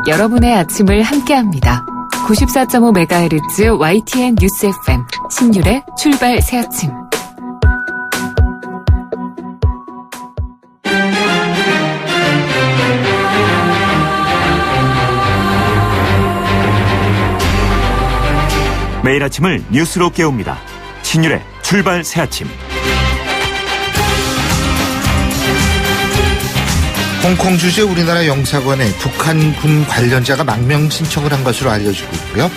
여러분의 아침을 함께합니다. 94.5MHz YTN 뉴스 FM 신율의 출발 새아침. 매일 아침을 뉴스로 깨웁니다. 신율의 출발 새아침. 홍콩 주재 우리나라 영사관에 북한군 관련자가 망명 신청을 한 것으로 알려지고 있고요.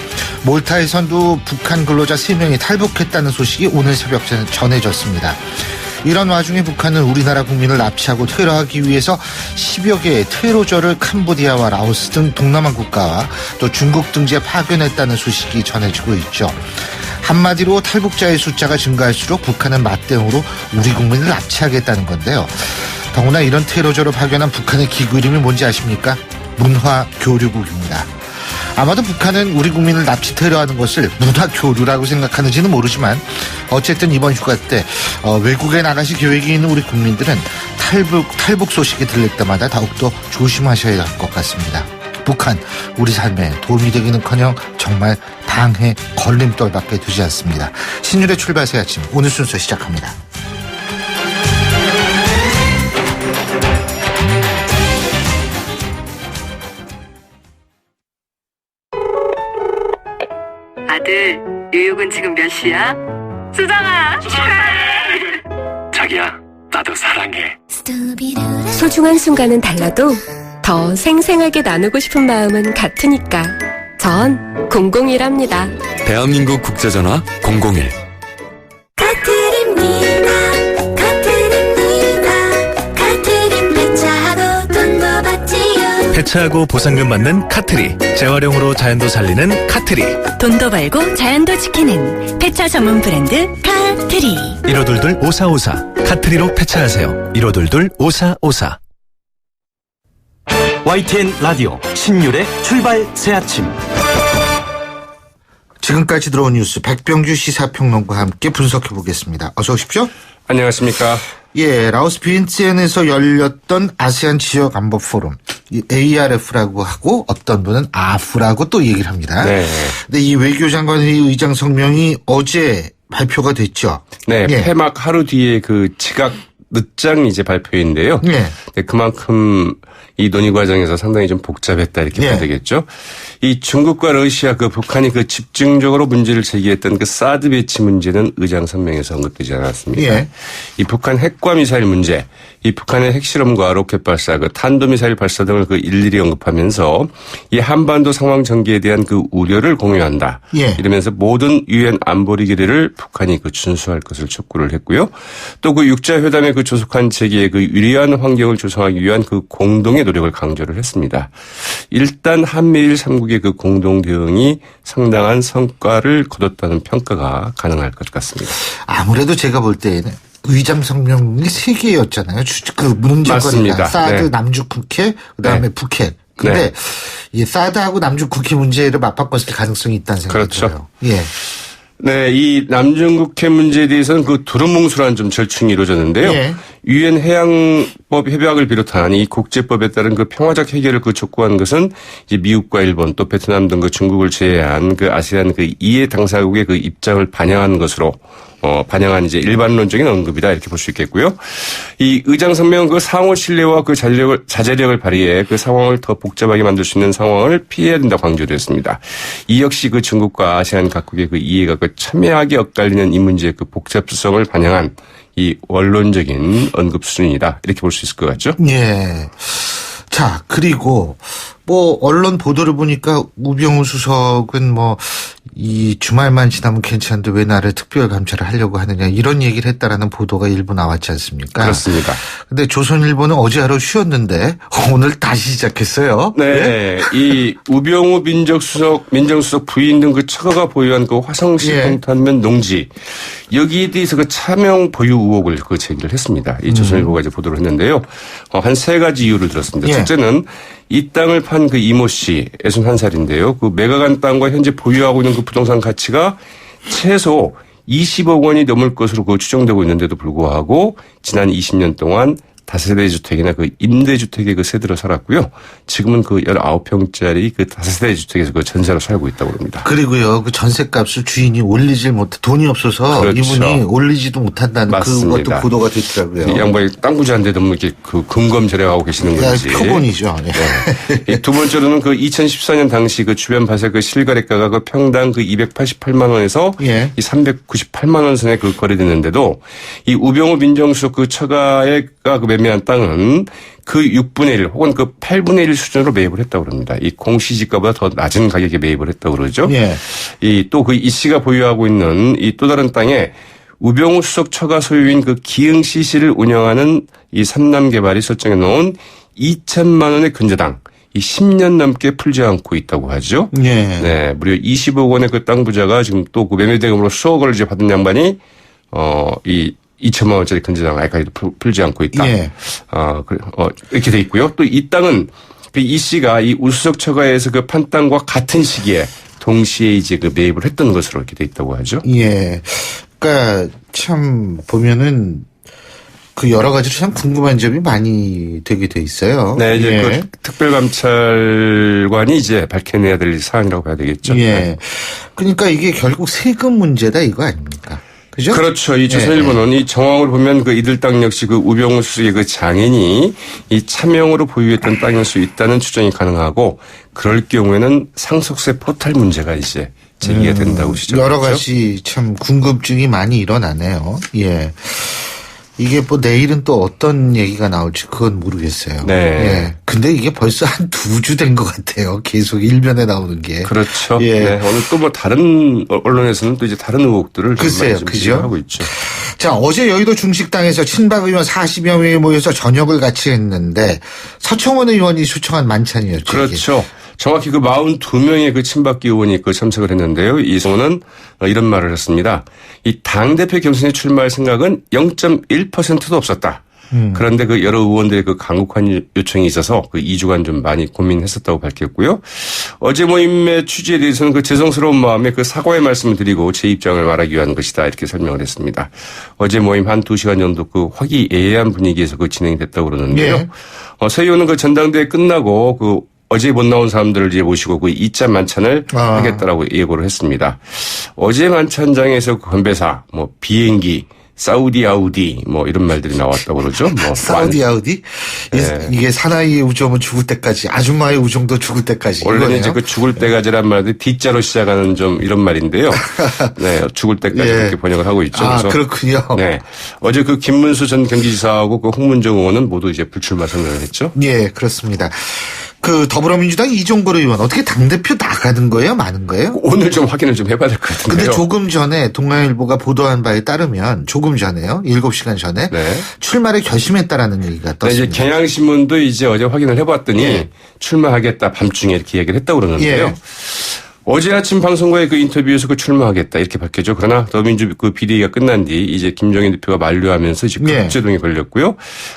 몰타에선도 북한 근로자 3명이 탈북했다는 소식이 오늘 새벽 전해졌습니다. 이런 와중에 북한은 우리나라 국민을 납치하고 테러하기 위해서 10여 개의 테러저를 캄보디아와 라오스 등 동남아 국가와 또 중국 등지에 파견했다는 소식이 전해지고 있죠. 한마디로 탈북자의 숫자가 증가할수록 북한은 맞대응으로 우리 국민을 납치하겠다는 건데요. 더구나 이런 테러저로 파견한 북한의 기구 이름이 뭔지 아십니까? 문화교류국입니다. 아마도 북한은 우리 국민을 납치 테러하는 것을 문화교류라고 생각하는지는 모르지만 어쨌든 이번 휴가 때 외국에 나가실 계획이 있는 우리 국민들은 탈북 소식이 들릴 때마다 더욱더 조심하셔야 할 것 같습니다. 북한 우리 삶에 도움이 되기는커녕 정말 방해 걸림돌밖에 두지 않습니다. 신율의 출발 새 아침 오늘 순서 시작합니다. 아들, 뉴욕은 지금 몇 시야? 수정아, 축하해! 자기야, 나도 사랑해. 소중한 순간은 달라도 더 생생하게 나누고 싶은 마음은 같으니까 전 001합니다. 대한민국 국제전화 001. 폐차하고 보상금 받는 카트리, 재활용으로 자연도 살리는 카트리, 돈도 벌고 자연도 지키는 폐차 전문 브랜드 카트리. 1522-5454 카트리로 폐차하세요. 1522-5454. YTN 라디오 신율의 출발 새아침. 지금까지 들어온 뉴스 백병규 시사평론가와 함께 분석해보겠습니다. 어서 오십시오. 안녕하십니까. 예, 라오스 비엔티엔에서 열렸던 아세안 지역 안보 포럼, ARF라고 하고 어떤 분은 아프라고 또 얘기를 합니다. 네. 근데 이 외교장관회의 의장 성명이 어제 발표가 됐죠. 네, 예. 폐막 하루 뒤에 그 지각 늦장 이제 발표인데요. 예. 네, 그만큼 이 논의 과정에서 상당히 좀 복잡했다 이렇게 봐야 되겠죠. 이 중국과 러시아 북한이 집중적으로 문제를 제기했던 사드 배치 문제는 의장 성명에서 언급되지 않았습니다. 예. 이 북한 핵과 미사일 문제, 이 북한의 핵실험과 로켓 발사, 탄도미사일 발사 등을 일일이 언급하면서 이 한반도 상황 전개에 대한 우려를 공유한다. 예. 이러면서 모든 유엔 안보리 결의를 북한이 준수할 것을 촉구를 했고요. 또 육자회담의 조속한 재개에 유리한 환경을 조성하기 위한 공동의 노력을 강조를 했습니다. 일단 한미일 3국의 공동 대응이 상당한 성과를 거뒀다는 평가가 가능할 것 같습니다. 아무래도 제가 볼 때에는 의장 성명이 3개였잖아요. 문제거리가 사드, 네. 남중 국해, 그다음에 네. 북핵. 근데 이 사드하고 남중 국해 문제를 맞바꿨을 가능성이 있다는 생각이 들어요. 예. 네, 이 남중국해 문제에 대해서는 두루뭉술한 절충이 이루어졌는데요. 예. 유엔 해양법 협약을 비롯한 이 국제법에 따른 평화적 해결을 촉구한 것은 이제 미국과 일본 또 베트남 등 중국을 제외한 아세안 이해 당사국의 입장을 반영한 것으로 반영한 이제 일반론적인 언급이다 이렇게 볼 수 있겠고요. 이 의장 성명은 상호 신뢰와 자제력을 발휘해 상황을 더 복잡하게 만들 수 있는 상황을 피해야 된다고 강조를 했습니다. 이 역시 중국과 아세안 각국의 이해가 첨예하게 엇갈리는 이 문제의 복잡성을 반영한 이 원론적인 언급 수준이다 이렇게 볼 수 있을 것 같죠? 예. 자, 그리고 언론 보도를 보니까 우병우 수석은 이 주말만 지나면 괜찮은데 왜 나를 특별 감찰을 하려고 하느냐 이런 얘기를 했다라는 보도가 일부 나왔지 않습니까? 그렇습니다. 근데 조선일보는 어제 하루 쉬었는데 오늘 다시 시작했어요. 네. 예? 이 우병우 민정수석 부인 등 처가가 보유한 화성시 동탄면 농지 여기에 대해서 차명 보유 의혹을 제기를 했습니다. 이 조선일보가 이제 보도를 했는데요. 한 3가지 이유를 들었습니다. 첫째는 이 땅을 판 이모 씨 61살인데요. 매각한 땅과 현재 보유하고 있는 부동산 가치가 최소 20억 원이 넘을 것으로 추정되고 있는데도 불구하고 지난 20년 동안 다세대 주택이나 그 임대주택에 그 세대로 살았고요. 지금은 그 19평짜리 그 다세대 주택에서 그 전세로 살고 있다고 합니다. 그리고요, 그 전세값을 주인이 올리질 못해 돈이 없어서 그렇죠. 이분이 올리지도 못한다는 맞습니다. 그것도 보도가 됐더라고요. 이 양반이 땅 부자인데도 뭐 이렇게 그 금검절약하고 계시는 건지. 표본이죠. 네. 네. 두 번째로는 그 2014년 당시 그 주변 파세 그 실거래가가 그 평당 그 288만 원에서 예. 이 398만 원 선에 그 거래됐는데도 이 우병우 민정수석 그 처가가 그 매매한 땅은 그 6분의 1 혹은 그 8분의 1 수준으로 매입을 했다고 그럽니다. 이 공시지가보다 더 낮은 가격에 매입을 했다고 그러죠. 예. 이 또 그 이 씨가 보유하고 있는 이 또 다른 땅에 우병우 수석 처가 소유인 그 기흥 CC를 운영하는 이 삼남개발이 설정해 놓은 2천만 원의 근저당 이 10년 넘게 풀지 않고 있다고 하죠. 예. 네, 무려 20억 원의 그 땅 부자가 지금 또 그 매매 대금으로 수억 원을 이제 받은 양반이 이 2천만 원짜리 근저당 아직까지도 풀지 않고 있다. 예. 이렇게 돼 있고요. 또 이 땅은 그 이 씨가 이 우수석 처가에서 그 판 땅과 같은 시기에 동시에 이제 그 매입을 했던 것으로 이렇게 돼 있다고 하죠. 예. 그러니까 참 보면은 그 여러 가지로 참 궁금한 점이 많이 되게 돼 있어요. 네, 이제 예. 그 특별감찰관이 이제 밝혀내야 될 사안이라고 봐야 되겠죠. 예. 네. 그러니까 이게 결국 세금 문제다 이거 아닙니까? 그죠? 그렇죠. 이 조선일보는 이 정황을 보면 그 이들 땅 역시 그 우병우 수석의 그 장인이 이 차명으로 보유했던 땅일 수 있다는 추정이 가능하고 그럴 경우에는 상속세 포탈 문제가 이제 제기가 된다고 지적하죠. 여러 가지 참 궁금증이 많이 일어나네요. 예. 이게 뭐 내일은 또 어떤 얘기가 나올지 그건 모르겠어요. 네. 예. 근데 이게 벌써 한 2주 된 것 같아요. 계속 일면에 나오는 게. 그렇죠. 예. 네. 오늘 또 뭐 다른 언론에서는 또 이제 다른 의혹들을 글쎄요, 좀 그죠? 하고 있죠. 자, 어제 여의도 중식당에서 친박 의원 40여 명이 모여서 저녁을 같이 했는데 서청원 의원이 초청한 만찬이었죠. 그렇죠. 정확히 그 42명의 그 친박계 의원이 그 참석을 했는데요. 이 의원은 이런 말을 했습니다. 이 당대표 경선에 출마할 생각은 0.1%도 없었다. 그런데 그 여러 의원들의 그 강력한 요청이 있어서 그 2주간 좀 많이 고민했었다고 밝혔고요. 어제 모임의 취지에 대해서는 그 죄송스러운 마음에 그 사과의 말씀을 드리고 제 입장을 말하기 위한 것이다. 이렇게 설명을 했습니다. 어제 모임 한 2시간 정도 그 화기애애한 분위기에서 그 진행이 됐다고 그러는데요. 예. 새 의원은 그 전당대회 끝나고 그 어제 못 나온 사람들을 이제 모시고 그 2차 만찬을 하겠다라고 예고를 했습니다. 어제 만찬장에서 그 건배사, 뭐 비행기, 사우디 아우디 뭐 이런 말들이 나왔다고 그러죠. 뭐 사우디 아우디? 네. 이게 사나이의 우정은 죽을 때까지, 아줌마의 우정도 죽을 때까지. 원래는 이거네요. 이제 그 죽을 때까지란 말이 D자로 시작하는 좀 이런 말인데요. 네, 죽을 때까지 예. 그렇게 번역을 하고 있죠. 아, 그래서 그렇군요. 네, 어제 그 김문수 전 경기지사하고 그 홍문정 의원은 모두 이제 불출마 선언을 했죠. 예, 그렇습니다. 그 더불어민주당 이종걸 의원 어떻게 당대표 나가는 거예요? 마는 거예요? 오늘 좀 확인을 좀 해봐야 될 것 같은데요. 근데 조금 전에 동아일보가 보도한 바에 따르면 조금 전에요. 7시간 전에 네. 출마를 결심했다라는 얘기가 네, 떴습니다. 이제 경향신문도 이제 어제 확인을 해봤더니 예. 출마하겠다 밤중에 이렇게 얘기를 했다고 그러는데요. 예. 어제 아침 방송과의 그 인터뷰에서 그 출마하겠다 이렇게 밝혔죠. 그러나 더민주 그 비대위가 끝난 뒤 이제 김종인 대표가 만류하면서 지금 예. 급제동이 걸렸고요.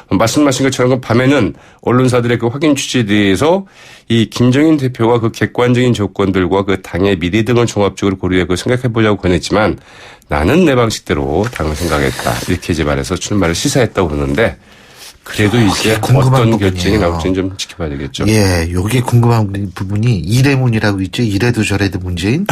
말씀하신 것처럼 밤에는 언론사들의 그 확인 취지에 대해서 이 김종인 대표가 그 객관적인 조건들과 그 당의 미래 등을 종합적으로 고려해 그 생각해 보자고 권했지만 나는 내 방식대로 당을 생각했다 이렇게 이제 말해서 출마를 시사했다고 그러는데. 그래도 이제 궁금한 어떤 부분이에요. 결정이 나올지는 좀 지켜봐야 되겠죠. 예, 요게 궁금한 부분이 이래문이라고 있죠. 이래도 저래도 문재인.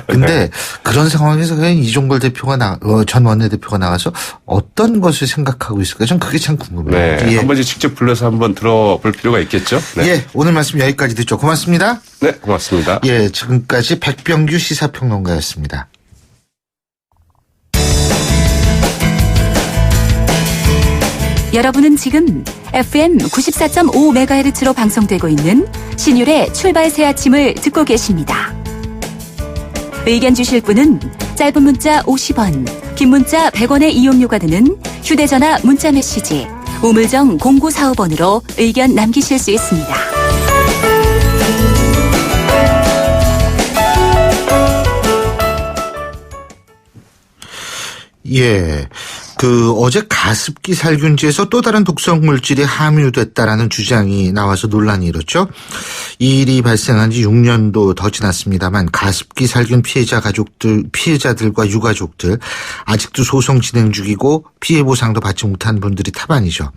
근데 그런 상황에서 그냥 이종걸 대표가 전 원내대표가 나와서 어떤 것을 생각하고 있을까? 전 그게 참 궁금해요. 네, 예. 한번 이제 직접 불러서 한번 들어볼 필요가 있겠죠. 네, 예, 오늘 말씀 여기까지 듣죠. 고맙습니다. 네, 고맙습니다. 예, 지금까지 백병규 시사평론가였습니다. 여러분은 지금 FM 94.5MHz로 방송되고 있는 신율의 출발 새 아침을 듣고 계십니다. 의견 주실 분은 짧은 문자 50원, 긴 문자 100원의 이용료가 드는 휴대전화 문자 메시지 우물정 0945번으로 의견 남기실 수 있습니다. 예. 어제 가습기 살균제에서 또 다른 독성 물질이 함유됐다라는 주장이 나와서 논란이 일었죠. 이 일이 발생한 지 6년도 더 지났습니다만 가습기 살균 피해자들과 유가족들 아직도 소송 진행 중이고 피해 보상도 받지 못한 분들이 타반이죠.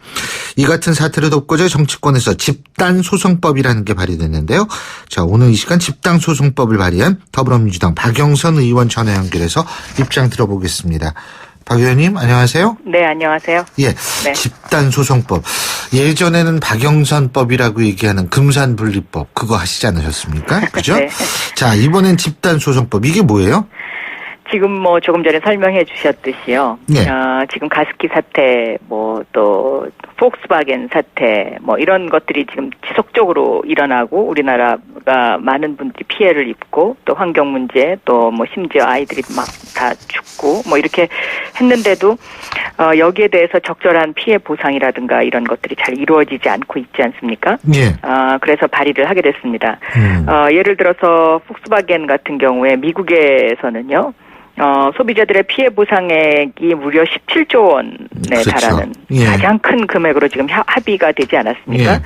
이 같은 사태를 돕고자 정치권에서 집단소송법이라는 게 발의됐는데요. 자, 오늘 이 시간 집단소송법을 발의한 더불어민주당 박영선 의원 전화 연결해서 입장 들어보겠습니다. 박 의원님 안녕하세요. 네, 안녕하세요. 예, 네. 집단소송법. 예전에는 박영선법이라고 얘기하는 금산분리법 그거 하시지 않으셨습니까? 그죠? 네. 자, 이번엔 집단소송법. 이게 뭐예요? 지금 조금 전에 설명해 주셨듯이요. 네. 지금 가습기 사태, 또 폭스바겐 사태, 이런 것들이 지금 지속적으로 일어나고 우리나라가 많은 분들이 피해를 입고 또 환경 문제, 또 심지어 아이들이 막 다 죽고 이렇게 했는데도 여기에 대해서 적절한 피해 보상이라든가 이런 것들이 잘 이루어지지 않고 있지 않습니까? 예. 그래서 발의를 하게 됐습니다. 예를 들어서 폭스바겐 같은 경우에 미국에서는요. 소비자들의 피해 보상액이 무려 17조 원에 그렇죠. 달하는 예. 가장 큰 금액으로 지금 합의가 되지 않았습니까? 예.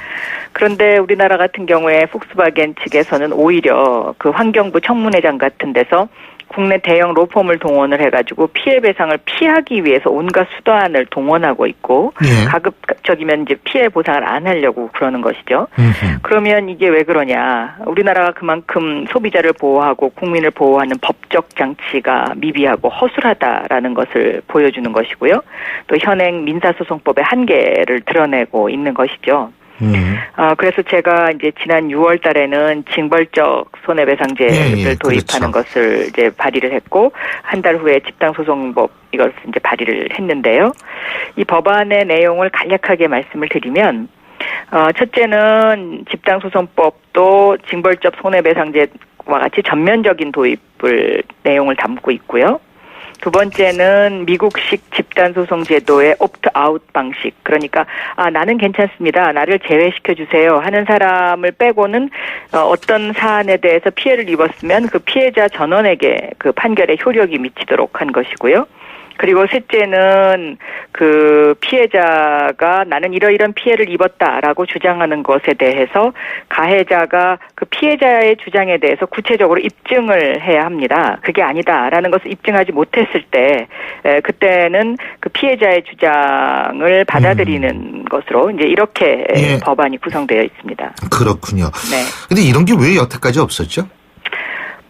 그런데 우리나라 같은 경우에 폭스바겐 측에서는 오히려 그 환경부 청문회장 같은 데서 국내 대형 로펌을 동원을 해가지고 피해 배상을 피하기 위해서 온갖 수단을 동원하고 있고 예. 가급적이면 이제 피해 보상을 안 하려고 그러는 것이죠. 음흠. 그러면 이게 왜 그러냐? 우리나라가 그만큼 소비자를 보호하고 국민을 보호하는 법적 장치가 미비하고 허술하다라는 것을 보여주는 것이고요. 또 현행 민사소송법의 한계를 드러내고 있는 것이죠. 그래서 제가 이제 지난 6월 달에는 징벌적 손해배상제를 도입하는 그렇죠. 것을 이제 발의를 했고, 한 달 후에 집단소송법 이것을 이제 발의를 했는데요. 이 법안의 내용을 간략하게 말씀을 드리면, 첫째는 집단소송법도 징벌적 손해배상제와 같이 전면적인 도입을 내용을 담고 있고요. 두 번째는 미국식 집단소송 제도의 옵트아웃 방식. 그러니까 나는 괜찮습니다. 나를 제외시켜 주세요 하는 사람을 빼고는 어떤 사안에 대해서 피해를 입었으면 그 피해자 전원에게 그 판결의 효력이 미치도록 한 것이고요. 그리고 셋째는 그 피해자가 나는 이러이런 피해를 입었다라고 주장하는 것에 대해서 가해자가 그 피해자의 주장에 대해서 구체적으로 입증을 해야 합니다. 그게 아니다라는 것을 입증하지 못했을 때 그때는 그 피해자의 주장을 받아들이는 것으로 이제 이렇게 예. 법안이 구성되어 있습니다. 그렇군요. 네. 근데 이런 게 왜 여태까지 없었죠?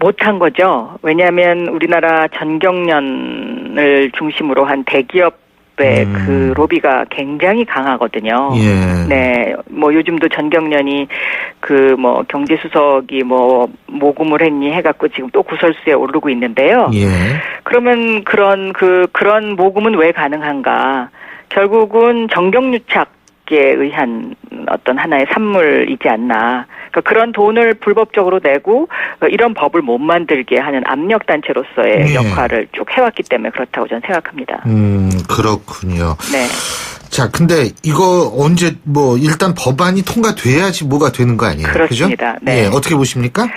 못한 거죠. 왜냐하면 우리나라 전경련을 중심으로 한 대기업의 그 로비가 굉장히 강하거든요. 예. 네, 요즘도 전경련이 경제수석이 모금을 했니 해갖고 지금 또 구설수에 오르고 있는데요. 예. 그러면 그런 모금은 왜 가능한가? 결국은 정경유착 에 의한 어떤 하나의 산물이지 않나. 그러니까 그런 돈을 불법적으로 내고 이런 법을 못 만들게 하는 압력단체로서의 예. 역할을 쭉 해왔기 때문에 그렇다고 저는 생각합니다. 그렇군요. 네. 자, 근데 이거 언제 일단 법안이 통과돼야지 뭐가 되는 거 아니에요? 그렇습니다. 그죠? 네. 예, 어떻게 보십니까?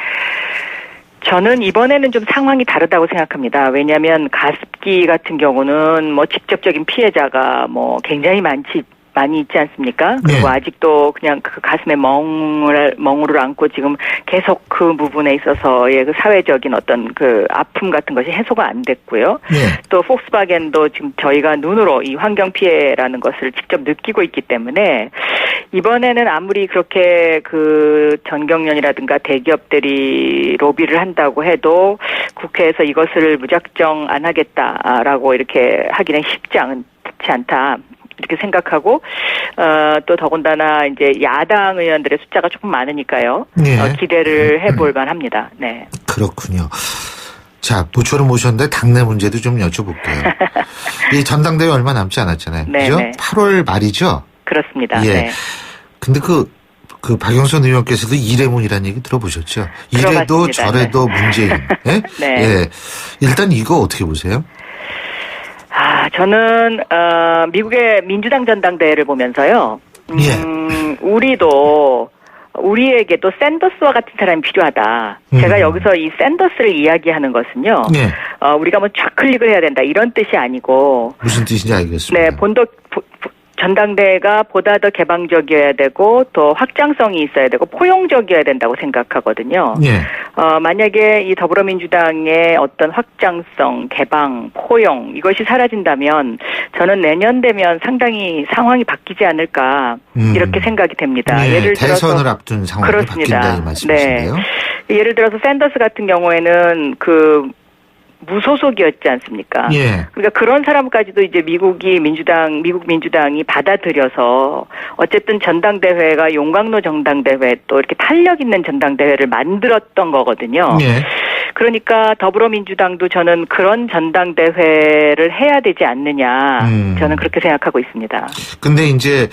저는 이번에는 좀 상황이 다르다고 생각합니다. 왜냐하면 가습기 같은 경우는 직접적인 피해자가 굉장히 많이 있지 않습니까? 그리고 네. 아직도 그냥 그 가슴에 멍울을 안고 지금 계속 그 부분에 있어서의 그 사회적인 어떤 그 아픔 같은 것이 해소가 안 됐고요. 네. 또 폭스바겐도 지금 저희가 눈으로 이 환경 피해라는 것을 직접 느끼고 있기 때문에 이번에는 아무리 그렇게 그 전경련이라든가 대기업들이 로비를 한다고 해도 국회에서 이것을 무작정 안 하겠다라고 이렇게 하기는 쉽지 않다. 이렇게 생각하고 또 더군다나 이제 야당 의원들의 숫자가 조금 많으니까요. 네. 기대를 해볼 만합니다. 네. 그렇군요. 자, 부처를 모셨는데 당내 문제도 좀 여쭤볼게요. 이 전당대회 얼마 남지 않았잖아요. 네, 그죠? 네. 8월 말이죠? 그렇습니다. 예. 네. 근데 그 박영선 의원께서도 이래문이라는 얘기 들어보셨죠? 이래도 들어봤습니다. 저래도 문재인. 예? 네. 예. 일단 이거 어떻게 보세요? 저는 미국의 민주당 전당대회를 보면서요. 예. 우리도 우리에게도 샌더스와 같은 사람이 필요하다. 제가 여기서 이 샌더스를 이야기하는 것은요. 예. 우리가 뭐 좌클릭을 해야 된다 이런 뜻이 아니고 무슨 뜻인지 알겠습니다. 네, 전당대회가 보다 더 개방적이어야 되고 또 확장성이 있어야 되고 포용적이어야 된다고 생각하거든요. 예. 만약에 이 더불어민주당의 어떤 확장성, 개방, 포용 이것이 사라진다면 저는 내년 되면 상당히 상황이 바뀌지 않을까 이렇게 생각이 됩니다. 예, 예를 들어서 대선을 앞둔 상황이 그렇습니다. 바뀐다 이 말씀이신데요. 네. 예를 들어서 샌더스 같은 경우에는 그 무소속이었지 않습니까? 예. 그러니까 그런 사람까지도 이제 미국 민주당이 받아들여서 어쨌든 전당대회가 용광로 전당대회 또 이렇게 탄력 있는 전당대회를 만들었던 거거든요. 예. 그러니까 더불어민주당도 저는 그런 전당대회를 해야 되지 않느냐. 저는 그렇게 생각하고 있습니다. 근데 이제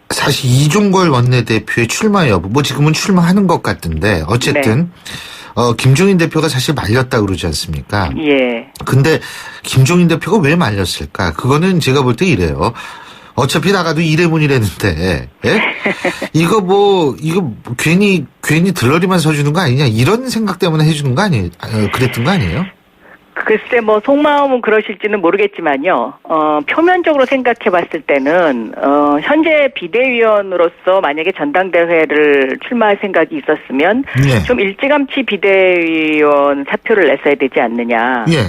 사실 이종걸 원내대표의 출마 여부, 뭐 지금은 출마하는 것 같은데 어쨌든 김종인 대표가 사실 말렸다 그러지 않습니까? 예. 근데 김종인 대표가 왜 말렸을까? 그거는 제가 볼 때 이래요. 어차피 나가도 이래문이랬는데, 예? 이거 괜히 들러리만 서주는 거 아니냐? 이런 생각 때문에 해주는 거 아니에요? 그랬던 거 아니에요? 글쎄 뭐 속마음은 그러실지는 모르겠지만요. 표면적으로 생각해 봤을 때는 현재 비대위원으로서 만약에 전당대회를 출마할 생각이 있었으면 예. 좀 일찌감치 비대위원 사표를 냈어야 되지 않느냐. 예.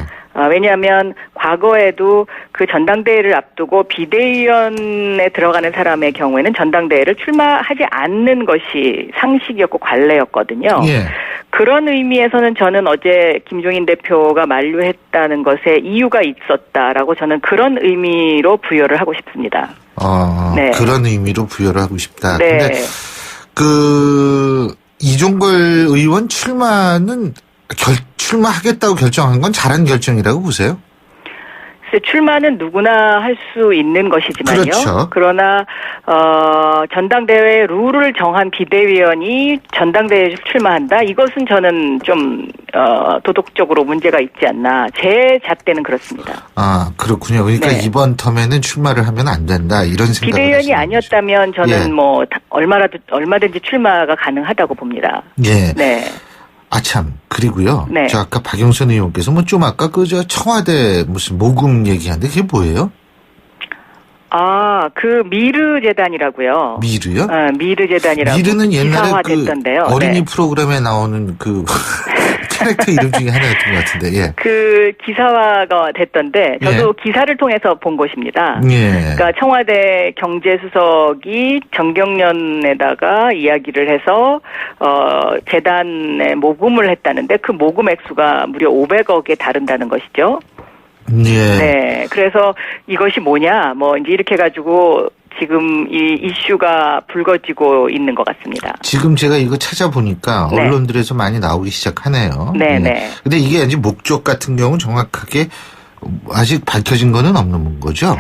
왜냐하면 과거에도 그 전당대회를 앞두고 비대위원에 들어가는 사람의 경우에는 전당대회를 출마하지 않는 것이 상식이었고 관례였거든요. 예. 그런 의미에서는 저는 어제 김종인 대표가 만류했다는 것에 이유가 있었다라고 저는 그런 의미로 부여를 하고 싶습니다. 네. 그런 의미로 부여를 하고 싶다. 네. 근데 이종걸 의원 출마하겠다고 결정한 건 잘한 결정이라고 보세요? 출마는 누구나 할 수 있는 것이지만요. 그렇죠. 그러나 전당대회 룰을 정한 비대위원이 전당대회에 출마한다. 이것은 저는 좀 도덕적으로 문제가 있지 않나. 제 잣대는 그렇습니다. 아, 그렇군요. 그러니까 네. 이번 텀에는 출마를 하면 안 된다. 이런 생각을 비대위원이 아니었다면 저는 예. 뭐 얼마든지 출마가 가능하다고 봅니다. 예. 네. 아참, 그리고요. 네. 저 아까 박영선 의원께서 좀 아까 청와대 무슨 모금 얘기하는데 그게 뭐예요? 그 미르 재단이라고요. 미르요? 미르 재단이라고. 미르는 옛날에 기사화됐던데요. 어린이 네. 프로그램에 나오는 캐릭터 이름 중에 하나였던 것 같은데, 예. 기사화가 됐던데, 저도 기사를 통해서 본 것입니다. 예. 그러니까 청와대 경제수석이 정경련에다가 이야기를 해서, 재단에 모금을 했다는데, 그 모금 액수가 무려 500억에 다른다는 것이죠. 예. 네. 그래서 이것이 뭐냐, 이제 이렇게 해가지고, 지금 이 이슈가 불거지고 있는 것 같습니다. 지금 제가 이거 찾아보니까 네. 언론들에서 많이 나오기 시작하네요. 네네. 근데 이게 이제 목적 같은 경우는 정확하게 아직 밝혀진 거는 없는 거죠?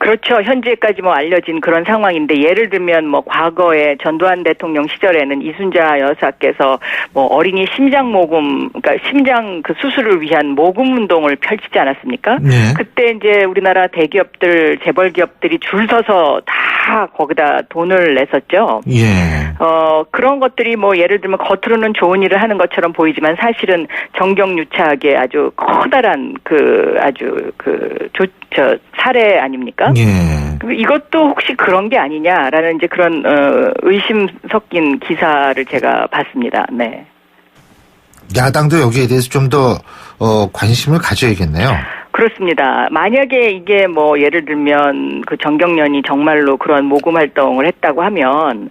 그렇죠. 현재까지 알려진 그런 상황인데 예를 들면 과거에 전두환 대통령 시절에는 이순자 여사께서 어린이 심장 모금, 그러니까 심장 그 수술을 위한 모금 운동을 펼치지 않았습니까? 네. 그때 이제 우리나라 대기업들, 재벌 기업들이 줄 서서 다 거기다 돈을 냈었죠. 예. 그런 것들이 예를 들면 겉으로는 좋은 일을 하는 것처럼 보이지만 사실은 정경유착의 아주 커다란 사례 아닙니까? 예. 이것도 혹시 그런 게 아니냐라는 이제 그런 의심 섞인 기사를 제가 봤습니다. 네. 야당도 여기에 대해서 좀 더 관심을 가져야겠네요. 그렇습니다. 만약에 이게 예를 들면 그 정경련이 정말로 그런 모금 활동을 했다고 하면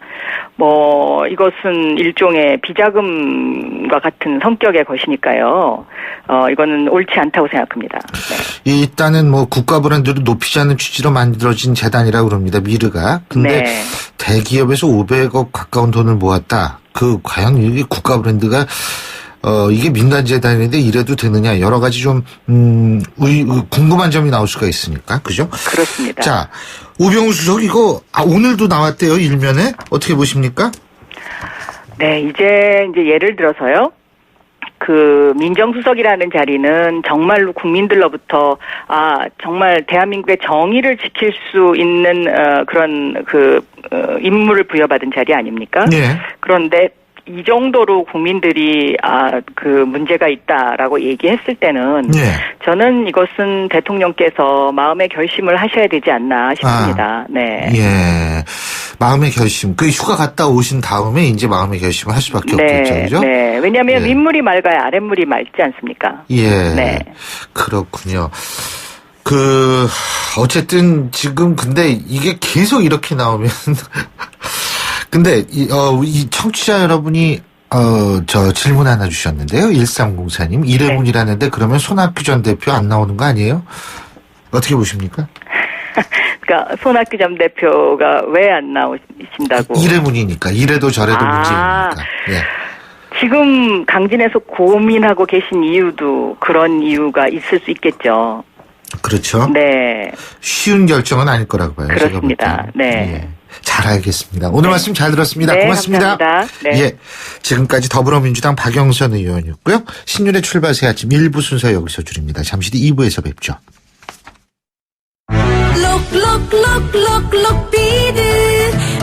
이것은 일종의 비자금과 같은 성격의 것이니까요. 이거는 옳지 않다고 생각합니다. 네. 일단은 국가 브랜드를 높이자는 취지로 만들어진 재단이라고 그럽니다. 미르가. 근데 네. 대기업에서 500억 가까운 돈을 모았다. 과연 이게 국가 브랜드가 이게 민간재단인데 이래도 되느냐 여러 가지 좀 궁금한 점이 나올 수가 있으니까 그죠? 그렇습니다. 자, 우병우 수석 이거 오늘도 나왔대요. 일면에 어떻게 보십니까? 네, 이제 예를 들어서요. 그 민정수석이라는 자리는 정말로 국민들로부터 정말 대한민국의 정의를 지킬 수 있는 그런 임무를 부여받은 자리 아닙니까? 네. 그런데 이 정도로 국민들이 그 문제가 있다라고 얘기했을 때는 네. 저는 이것은 대통령께서 마음의 결심을 하셔야 되지 않나 싶습니다. 네. 예. 마음의 결심. 그 휴가 갔다 오신 다음에 이제 마음의 결심을 할 수밖에 없겠죠. 그죠? 네. 왜냐하면 예. 윗물이 맑아야 아랫물이 맑지 않습니까? 예. 네. 그렇군요. 어쨌든 지금 근데 이게 계속 이렇게 나오면 근데 이 청취자 여러분이 질문 하나 주셨는데요. 1304님 이래문이라는데 그러면 손학규 전 대표 안 나오는 거 아니에요? 어떻게 보십니까? 그러니까 손학규 전 대표가 왜 안 나오신다고? 이래문이니까 이래도 저래도 문제이니까. 예. 지금 강진에서 고민하고 계신 이유도 그런 이유가 있을 수 있겠죠. 그렇죠. 네. 쉬운 결정은 아닐 거라고 봐요. 그렇습니다. 네. 예. 잘 알겠습니다. 오늘 말씀 잘 들었습니다. 네, 고맙습니다. 감사합니다. 네. 예. 지금까지 더불어민주당 박영선 의원이었고요. 신윤의 출발 새 아침 1부 순서 여기서 줄입니다. 잠시 뒤 2부에서 뵙죠. 록비드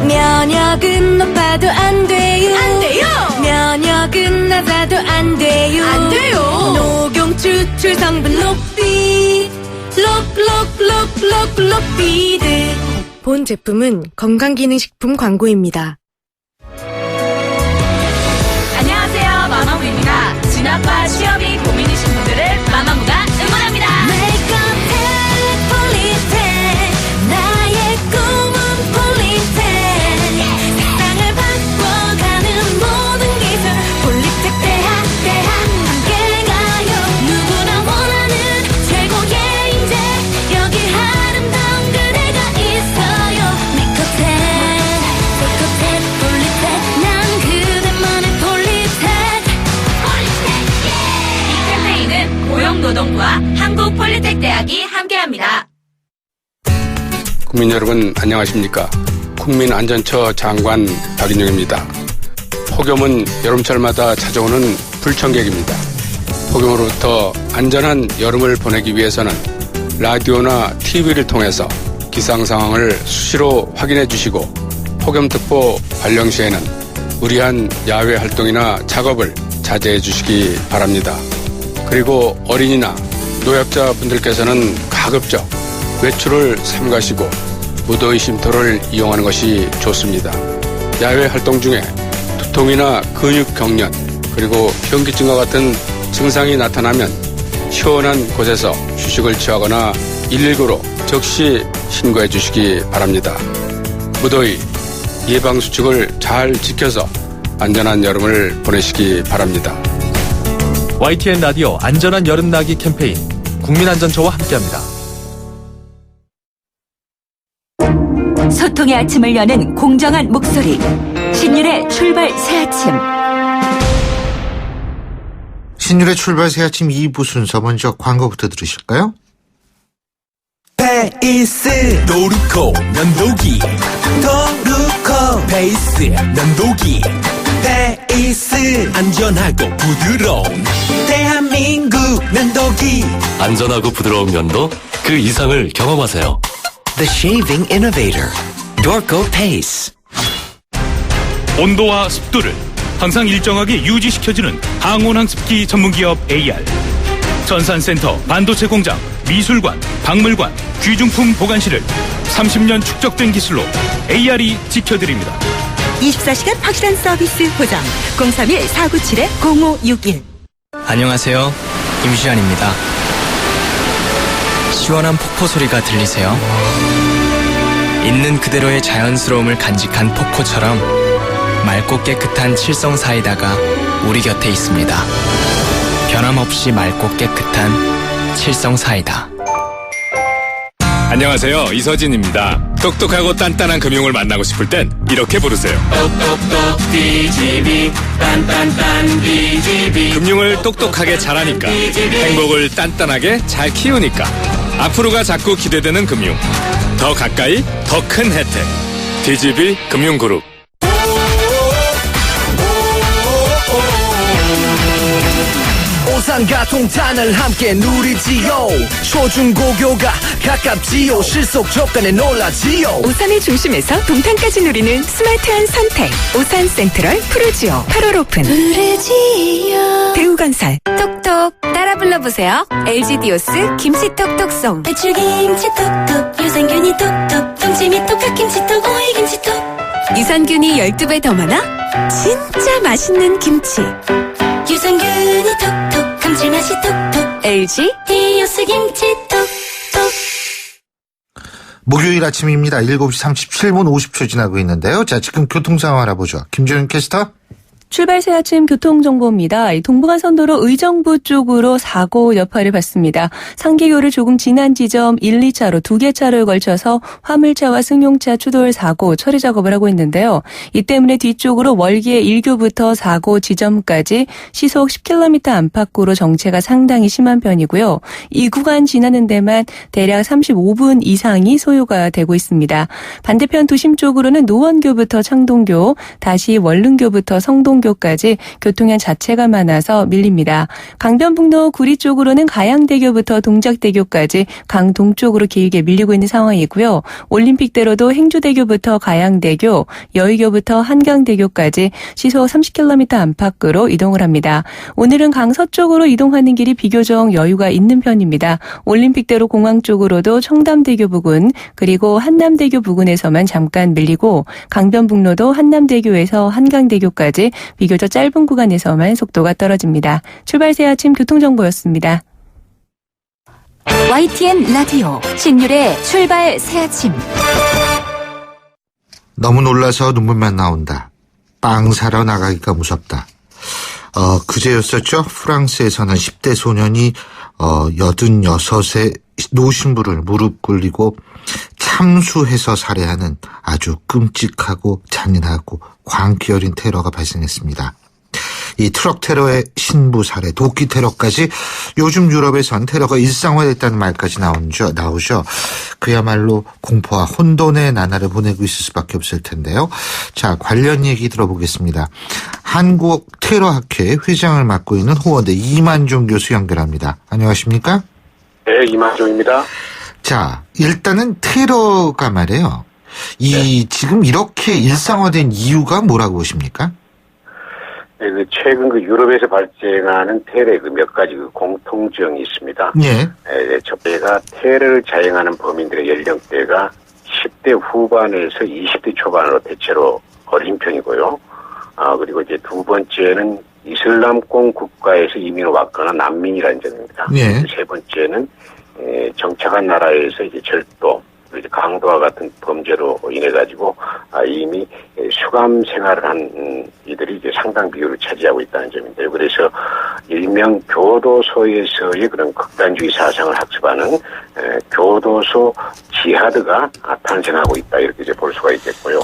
면역은 높아도 안 돼요. 안 돼요. 면역은 낮아도 안 돼요. 안 돼요. 녹용 추출 성분 록비 록비드. 본 제품은 건강기능식품 광고입니다. 안녕하세요, 마마무입니다. 진학과 취업이 고민이신 분들을 마마무가 응원합니다. 나의 꿈은 폴리텍. 세상을 바꿔가는 모든 기술 폴리텍 대학 함께 가요. 누구나 원하는 최고의 인재 여기 아름다운 그대가 있어요. 미코텍 폴리텍 난 그대만의 폴리텍. 이 캠페인은 고용노동부와 한국폴리텍대학이 함께합니다. 국민 여러분 안녕하십니까? 국민안전처 장관 박인영입니다. 폭염은 여름철마다 찾아오는 불청객입니다. 폭염으로부터 안전한 여름을 보내기 위해서는 라디오나 TV를 통해서 기상 상황을 수시로 확인해 주시고 폭염특보 발령 시에는 무리한 야외 활동이나 작업을 자제해 주시기 바랍니다. 그리고 어린이나 노약자 분들께서는 가급적 외출을 삼가시고 무더위 쉼터를 이용하는 것이 좋습니다. 야외 활동 중에 두통이나 근육 경련 그리고 현기증과 같은 증상이 나타나면 시원한 곳에서 휴식을 취하거나 119로 즉시 신고해 주시기 바랍니다. 무더위 예방수칙을 잘 지켜서 안전한 여름을 보내시기 바랍니다. YTN 라디오 안전한 여름나기 캠페인 국민안전처와 함께합니다. 소통의 아침을 여는 공정한 목소리 신율의 출발 새 아침. 신율의 출발 새 아침 2부 순서 먼저 광고부터 들으실까요? 페이스 도루코 면도기 도루코 페이스 면도기 페이스 안전하고 부드러운 대한민국 면도기. 안전하고 부드러운 면도 그 이상을 경험하세요. The Shaving Innovator Dorco Pace. 온도와 습도를 항상 일정하게 유지시켜주는 항온항습기 전문기업 AR. 전산센터, 반도체 공장, 미술관, 박물관, 귀중품 보관실을 30년 축적된 기술로 AR이 지켜드립니다. 24시간 확실한 서비스 보장 031-497-0561. 안녕하세요. 김시안입니다. 시원한 폭포 소리가 들리세요? 있는 그대로의 자연스러움을 간직한 폭포처럼 맑고 깨끗한 칠성 사이다가 우리 곁에 있습니다. 변함없이 맑고 깨끗한 칠성 사이다. 안녕하세요. 이서진입니다. 똑똑하고 단단한 금융을 만나고 싶을 땐 이렇게 부르세요. 똑똑똑 DGB 딴딴딴 DGB. 금융을 똑똑하게 잘하니까 행복을 단단하게 잘 키우니까 앞으로가 자꾸 기대되는 금융. 더 가까이 더 큰 혜택. DGB 금융그룹. 우산과 동탄을 함께 누리지요. 초중고교가 가깝지요. 실속 조건에 놀라지요. 오산의 중심에서 동탄까지 누리는 스마트한 선택. 오산 센트럴 푸르지오 8월 오픈. 푸르지오. 대우건설. 톡톡 따라 불러보세요. LG 디오스 김치 톡톡송. 배출김치 톡톡, 유산균이 톡톡, 동치미 톡, 갓김치 톡, 오이김치 톡. 유산균이 12배 더 많아? 진짜 맛있는 김치. 유산균이 톡톡, 감칠맛이 톡톡. LG 디오스 김치 톡톡. 목요일 아침입니다. 7시 37분 50초 지나고 있는데요. 자, 지금 교통 상황 알아보죠. 김재윤 캐스터. 출발 새 아침 교통정보입니다. 동부간선도로 의정부 쪽으로 사고 여파를 받습니다. 상계교를 조금 지난 지점 1, 2차로 2개 차로에 걸쳐서 화물차와 승용차 추돌 사고 처리 작업을 하고 있는데요. 이 때문에 뒤쪽으로 월계 1교부터 사고 지점까지 시속 10km 안팎으로 정체가 상당히 심한 편이고요. 이 구간 지나는 데만 대략 35분 이상이 소요가 되고 있습니다. 반대편 도심 쪽으로는 노원교부터 창동교, 다시 원릉교부터 성동교까지 교통량 자체가 많아서 밀립니다. 강변북로 구리 쪽으로는 가양대교부터 동작대교까지 강동쪽으로 길게 밀리고 있는 상황이고요. 올림픽대로도 행주대교부터 가양대교, 여의교부터 한강대교까지 시속 30km 안팎으로 이동을 합니다. 오늘은 강서쪽으로 이동하는 길이 비교적 여유가 있는 편입니다. 올림픽대로 공항 쪽으로도 청담대교 부근 그리고 한남대교 부근에서만 잠깐 밀리고 강변북로도 한남대교에서 한강대교까지 비교적 짧은 구간에서만 속도가 떨어집니다. 출발 새 아침 교통정보였습니다. YTN 라디오 신율의 출발 새 아침. 너무 놀라서 눈물만 나온다. 빵 사러 나가기가 무섭다. 그제였었죠? 프랑스에서는 10대 소년이 86의 노신부를 무릎 꿇리고 참수해서 살해하는 아주 끔찍하고 잔인하고 광기 어린 테러가 발생했습니다. 이 트럭 테러의 신부 살해, 도끼 테러까지 요즘 유럽에선 테러가 일상화됐다는 말까지 나오죠. 그야말로 공포와 혼돈의 나날을 보내고 있을 수밖에 없을 텐데요. 자, 관련 얘기 들어보겠습니다. 한국 테러학회 회장을 맡고 있는 호원대 이만종 교수 연결합니다. 안녕하십니까? 네, 이만종입니다. 자, 일단은 테러가 말이에요. 지금 이렇게 일상화된 이유가 뭐라고 보십니까? 네, 최근 유럽에서 발생하는 테러의 몇 가지 공통점이 있습니다. 예. 첫째가 테러를 자행하는 범인들의 연령대가 10대 후반에서 20대 초반으로 대체로 어린 편이고요. 그리고 이제 두 번째는 이슬람권 국가에서 이민을 왔거나 난민이라는 점입니다. 예. 세 번째는 정착한 나라에서 이제 절도, 이제 강도와 같은 범죄로 인해 가지고 이미 수감 생활을 한 이들이 이제 상당 비율을 차지하고 있다는 점인데요. 그래서 일명 교도소에서의 그런 극단주의 사상을 학습하는 교도소 지하드가 탄생하고 있다, 이렇게 이제 볼 수가 있겠고요.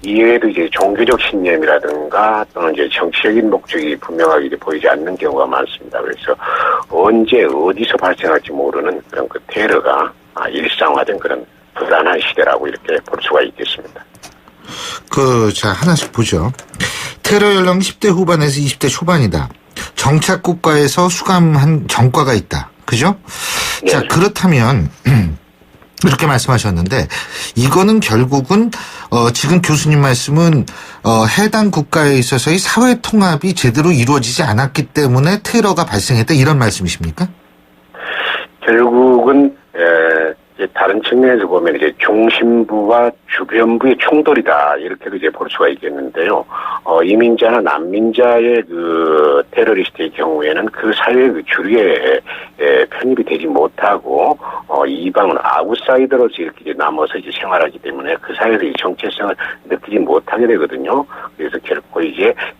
이외에도 이제 종교적 신념이라든가 또는 이제 정치적인 목적이 분명하게 이제 보이지 않는 경우가 많습니다. 그래서 언제 어디서 발생할지 모르는 그런 그 테러가 일상화된 그런 불안한 시대라고 이렇게 볼 수가 있겠습니다. 자, 하나씩 보죠. 테러 연령 10대 후반에서 20대 초반이다. 정착 국가에서 수감한 전과가 있다. 그죠? 네. 자, 그렇다면 이렇게 말씀하셨는데 이거는 결국은 지금 교수님 말씀은 해당 국가에 있어서의 사회 통합이 제대로 이루어지지 않았기 때문에 테러가 발생했다, 이런 말씀이십니까? 결국은 다른 측면에서 보면 이제 중심부와 주변부의 충돌이다, 이렇게도 이제 볼 수가 있겠는데요. 이민자나 난민자의 그 테러리스트의 경우에는 그 사회의 그 주류에 편입이 되지 못하고 이방은 아웃사이더로서 이렇게 이제 남아서 이제 생활하기 때문에 그 사회에서 정체성을 느끼지 못하게 되거든요. 그래서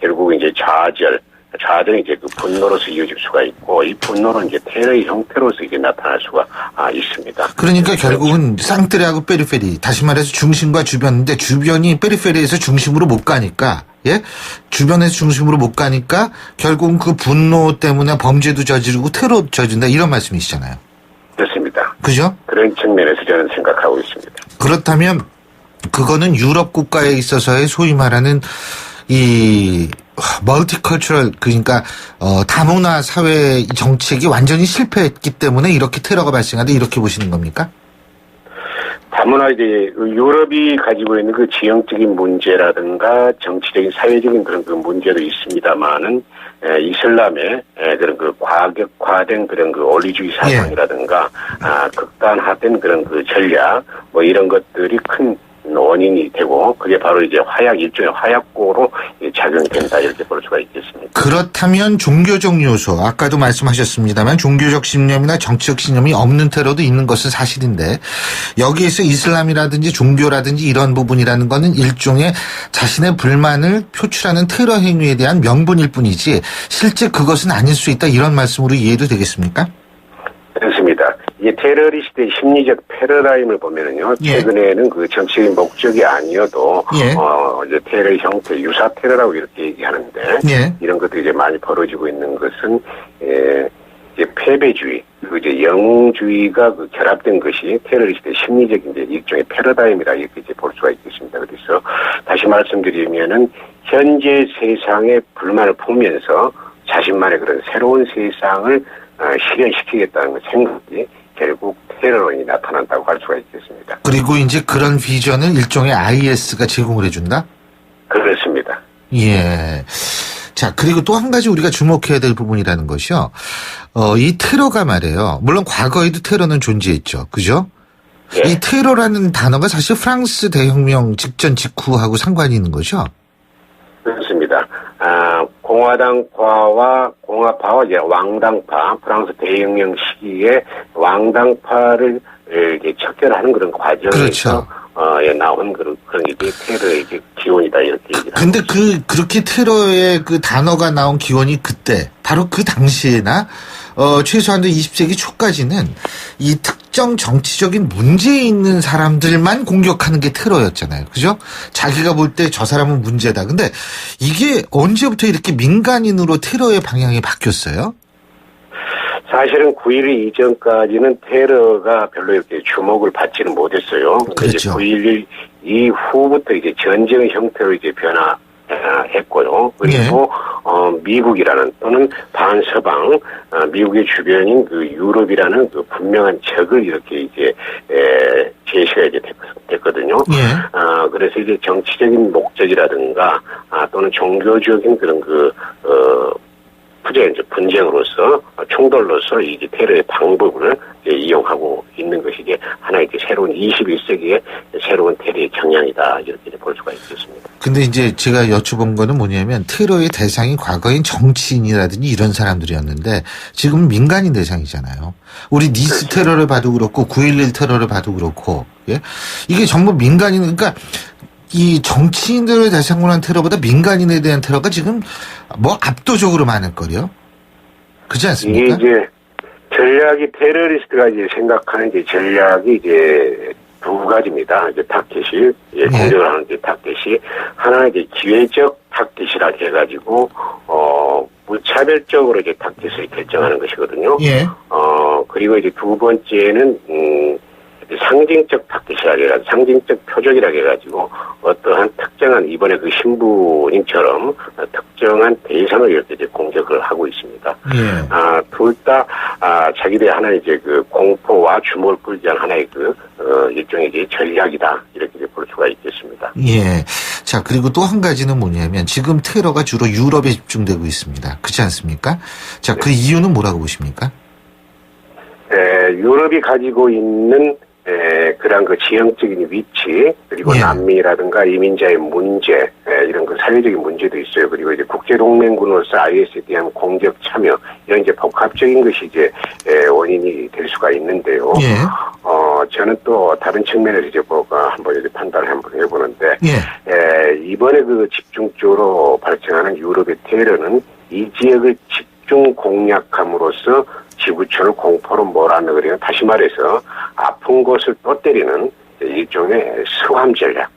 결국 이제 좌절은 이제 그 분노로서 이어질 수가 있고, 이 분노는 이제 테러의 형태로서 이제 나타날 수가 있습니다. 그러니까 결국은 쌍뜨레하고 페리페리, 다시 말해서 중심과 주변인데 주변이 페리페리에서 중심으로 못 가니까, 주변에서 중심으로 못 가니까 결국은 그 분노 때문에 범죄도 저지르고 테러도 저지른다, 이런 말씀이시잖아요. 그렇습니다. 그죠? 그런 측면에서 저는 생각하고 있습니다. 그렇다면 그거는 유럽 국가에 있어서의 소위 말하는 이 멀티컬처럴 그러니까 다문화 사회 정책이 완전히 실패했기 때문에 이렇게 테러가 발생한다 이렇게 보시는 겁니까? 다문화 이제 유럽이 가지고 있는 그 지형적인 문제라든가 정치적인 사회적인 그런 그 문제도 있습니다만은 이슬람의 그런 그 과격화된 그런 그 원리주의 사상이라든가 극단화된 그런 그 전략 뭐 이런 것들이 큰 원인이 되고 그게 바로 이제 일종의 화약고로 작용이 된다 이렇게 볼 수가 있겠습니다. 그렇다면 종교적 요소 아까도 말씀하셨습니다만 종교적 신념이나 정치적 신념이 없는 테러도 있는 것은 사실인데 여기에서 이슬람이라든지 종교라든지 이런 부분이라는 거는 일종의 자신의 불만을 표출하는 테러 행위에 대한 명분일 뿐이지 실제 그것은 아닐 수 있다 이런 말씀으로 이해도 되겠습니까? 그렇습니다. 이게 테러리스트의 심리적 패러다임을 보면은요, 최근에는 그 정치적인 목적이 아니어도, 이제 테러의 형태, 유사 테러라고 이렇게 얘기하는데, 이런 것들이 이제 많이 벌어지고 있는 것은, 이제 패배주의, 그리고 이제 영웅주의가 그 결합된 것이 테러리스트의 심리적인 이제 일종의 패러다임이라 이렇게 이제 볼 수가 있겠습니다. 그래서 다시 말씀드리면은, 현재 세상에 불만을 품으면서 자신만의 그런 새로운 세상을 실현시키겠다는 그 생각이 결국 테러론이 나타난다고 할 수가 있겠습니다. 그리고 이제 그런 비전을 일종의 IS가 제공을 해준다? 그렇습니다. 예. 자, 그리고 또 한 가지 우리가 주목해야 될 부분이라는 것이요. 이 테러가 말이에요. 물론 과거에도 테러는 존재했죠. 그죠? 이 테러라는 단어가 사실 프랑스 대혁명 직전 직후하고 상관이 있는 거죠? 그렇습니다. 공화당파와 이제 왕당파, 프랑스 대혁명 시기에 왕당파를 이제 척결하는 그런 과정에서 나온 그런 이제 테러의 이제 기원이다 이렇게 얘기를 하고. 근데 그렇게 테러의 그 단어가 나온 기원이 그때 바로 그 당시에나 최소한도 20세기 초까지는 이 특정 정치적인 문제에 있는 사람들만 공격하는 게 테러였잖아요. 그죠? 자기가 볼 때 저 사람은 문제다. 근데 이게 언제부터 이렇게 민간인으로 테러의 방향이 바뀌었어요? 사실은 9.11 이전까지는 테러가 별로 이렇게 주목을 받지는 못했어요. 그렇죠. 9.11 이후부터 이제 전쟁의 형태로 이제 변화했고요. 그리고 미국이라는 또는 반서방 미국의 주변인 그 유럽이라는 그 분명한 적을 이렇게 이제 제시가 이제 됐거든요. 그래서 이제 정치적인 목적이라든가 또는 종교적인 그런 분쟁으로서 총돌로서 이제 테러의 방법을 이용하고 있는 것이 이제 하나의 이제 새로운 21세기의 새로운 테러의 경향이다 이렇게 볼 수가 있겠습니다. 근데 이제 제가 여쭤본 거는 뭐냐면 테러의 대상이 과거엔 정치인이라든지 이런 사람들이었는데 지금 민간인 대상이잖아요. 우리 니스 테러를 봐도 그렇고 9.11 테러를 봐도 그렇고 이게 전부 민간인 그러니까 이 정치인들을 대상으로 한 테러보다 민간인에 대한 테러가 지금 뭐 압도적으로 많을 거요. 그렇지 않습니까? 이게 이제 전략이 테러리스트가 이제 생각하는 이제 전략이 이제 두 가지입니다. 이제 타켓이 공격을 하는 이제 타켓이 하나는 이제 기회적 타켓이라 해가지고 무차별적으로 이제 타켓을 결정하는 것이거든요. 그리고 이제 두 번째는 상징적 타켓이라 해가지고 상징적 표적이라 해가지고 어떠한 특정한 이번에 그 신부님처럼 특정한 대상을 이렇게 이제 공격을 하고 있습니다. 둘 다 자기들의 하나의 이제 그 공포와 주목을 끌기 위한 하나의 일종의 이제 전략이다 이렇게 이제 볼 수가 있겠습니다. 자 그리고 또 한 가지는 뭐냐면 지금 테러가 주로 유럽에 집중되고 있습니다. 그렇지 않습니까? 자 그 이유는 뭐라고 보십니까? 유럽이 가지고 있는 그런 그 지형적인 위치, 그리고 난민이라든가 이민자의 문제, 이런 그 사회적인 문제도 있어요. 그리고 이제 국제동맹군으로서 IS에 대한 공격 참여, 이런 이제 복합적인 것이 이제 원인이 될 수가 있는데요. 저는 또 다른 측면에서 이제 한번 이제 판단을 한번 해보는데, 이번에 그 집중적으로 발생하는 유럽의 테러는 이 지역을 집중 공략함으로써 지구촌을 공포로 몰아넣으려는 다시 말해서 아픈 곳을 또 때리는 일종의 수함 전략,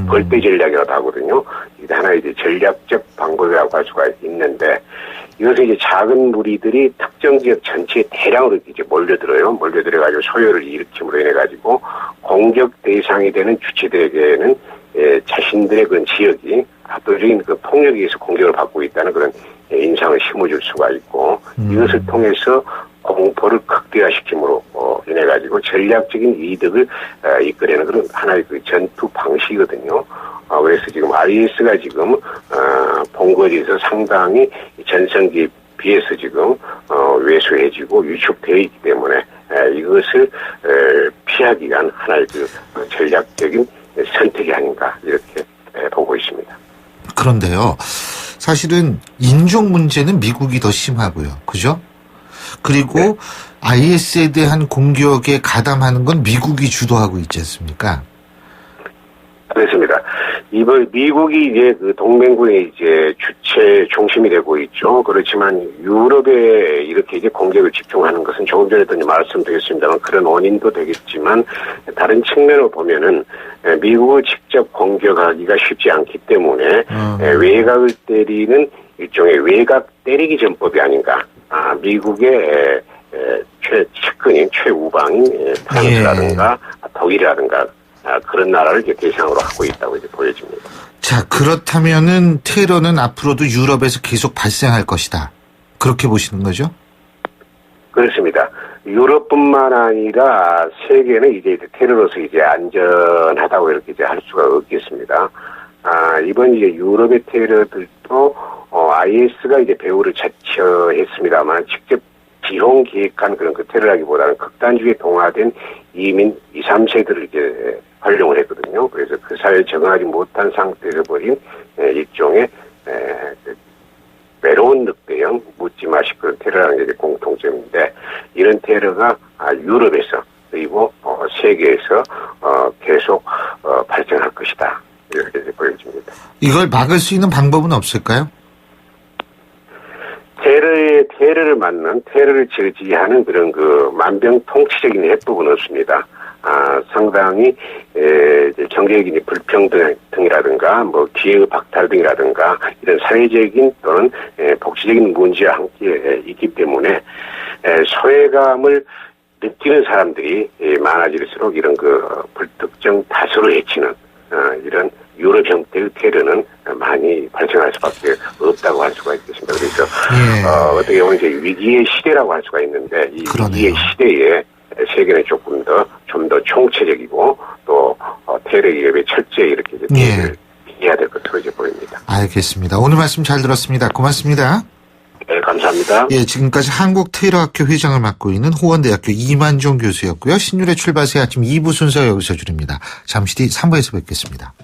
벌떼 전략이라고 하거든요. 이게 하나의 이제 전략적 방법이라고 할 수가 있는데 이것은 이제 작은 무리들이 특정 지역 전체에 대량으로 이제 몰려들어가지고 소요를 일으킴으로 인해가지고 공격 대상이 되는 주체들에게는 자신들의 그런 지역이 압도적인 그 폭력에 의해서 공격을 받고 있다는 그런 인상을 심어줄 수가 있고 이것을 통해서 공포를 극대화시킴으로 인해 가지고 전략적인 이득을 이끌어내는 그런 하나의 그 전투 방식이거든요. 그래서 지금 IS가 지금 본거지에서 상당히 전성기에 비해서 지금 왜소해지고 위축되어 있기 때문에 이것을 피하기 위한 하나의 그 전략적인 선택이 아닌가 이렇게 보고 있습니다. 그런데요, 사실은 인종 문제는 미국이 더 심하고요, 그죠? 그리고 IS에 대한 공격에 가담하는 건 미국이 주도하고 있지 않습니까? 그렇습니다. 이번 미국이 이제 그 동맹군의 이제 주체 중심이 되고 있죠. 그렇지만 유럽에 이렇게 이제 공격을 집중하는 것은 조금 전에도 이제 말씀드렸습니다만 그런 원인도 되겠지만 다른 측면으로 보면은 미국을 직접 공격하기가 쉽지 않기 때문에 외곽을 때리는 일종의 외곽 때리기 전법이 아닌가. 미국의 최측근인 최우방인 프랑스라든가 독일이라든가 그런 나라를 이제 대상으로 하고 있다고 이제 보여집니다. 자, 그렇다면은 테러는 앞으로도 유럽에서 계속 발생할 것이다. 그렇게 보시는 거죠? 그렇습니다. 유럽뿐만 아니라 세계는 이제 테러로서 이제 안전하다고 이렇게 이제 할 수가 없겠습니다. 이번 이제 유럽의 테러들도 IS가 이제 배후를 자처했습니다만 직접 지형 계획한 그런 그 테러라기보다는 극단주의에 동화된 이민 2, 3세들을 이제 활용을 했거든요. 그래서 그 사회에 적응하지 못한 상태에서 벌인 일종의 외로운 늑대형 묻지마식 그런 테러라는 게 공통점인데 이런 테러가 유럽에서 그리고 세계에서 계속 발생할 것이다. 이렇게 보여집니다. 이걸 막을 수 있는 방법은 없을까요? 테러를 맞는 테러를 저지하는 그런 그 만병통치적인 해법은 없습니다. 상당히 경제적인 불평등이라든가 뭐 기회의 박탈 등이라든가 이런 사회적인 또는 복지적인 문제와 함께 있기 때문에 소외감을 느끼는 사람들이 많아질수록 이런 그 불특정 다수를 해치는 이런 유럽 형태의 테러는 많이 발생할 수밖에 없다고 할 수가 있겠습니다. 그래서 어떻게 보면 이제 위기의 시대라고 할 수가 있는데 이 위기의 시대에 세계는 좀 더 총체적이고 또 테러 위협에 철저히 이렇게 해야 될 것으로 이제 보입니다. 알겠습니다. 오늘 말씀 잘 들었습니다. 고맙습니다. 네, 감사합니다. 예, 지금까지 한국테러학교 회장을 맡고 있는 호원대학교 이만종 교수였고요. 신율의 출발새 아침 2부 순서 여기서 줄입니다. 잠시 뒤 3부에서 뵙겠습니다.